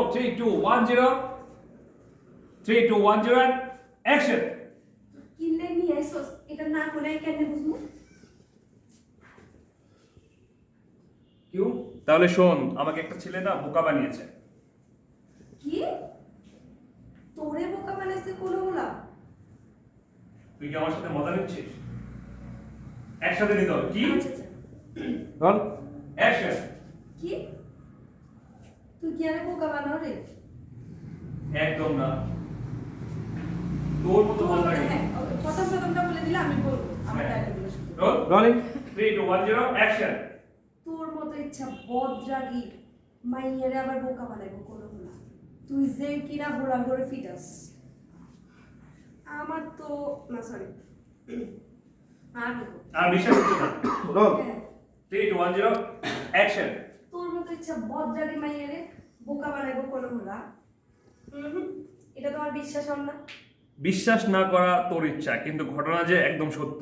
3 2 1 0 3 2 1 0 and action কিনলে নিয়ে আইসোস এটা না করে কেন বুঝবো কিউ তাহলে শোন আমাকে একটা ছেলে না বোকা বানিয়েছে কি তোরে বোকা বানাইছে কোনগুলা তুই কি আমার সাথে মজা নিচ্ছিস একসাথে নিতে হবে কি আচ্ছা আচ্ছা রন অ্যাকশন কি তুই কি আরে বোকা বানাও রে একদম না তোর মতো বল লাগে হ্যাঁ প্রথমটা বলে দিলে আমি বলবো আমার ডায়লগগুলো শুনতে রোলিং 3 2 1 0 অ্যাকশন তোর মতো ইচ্ছা বদরাগী মাইয়ারে আবার বোকা বানাইবো কোনগুলা তুই যে কিনা ঘোরা ঘুরে ফিটাস আমার তো না সরি আর বলবো। আর বিশ্বাস হচ্ছে না রোল হ্যাঁ, 3 2 1 0 অ্যাকশন তোর মতো ইচ্ছা বদরাগী মাইয়ারে বোকা বানাইবো কোনগুলা এটা তোমার বিশ্বাস হল না বিশ্বাস না করা তোর ইচ্ছা কিন্তু ঘটনা যে একদম সত্য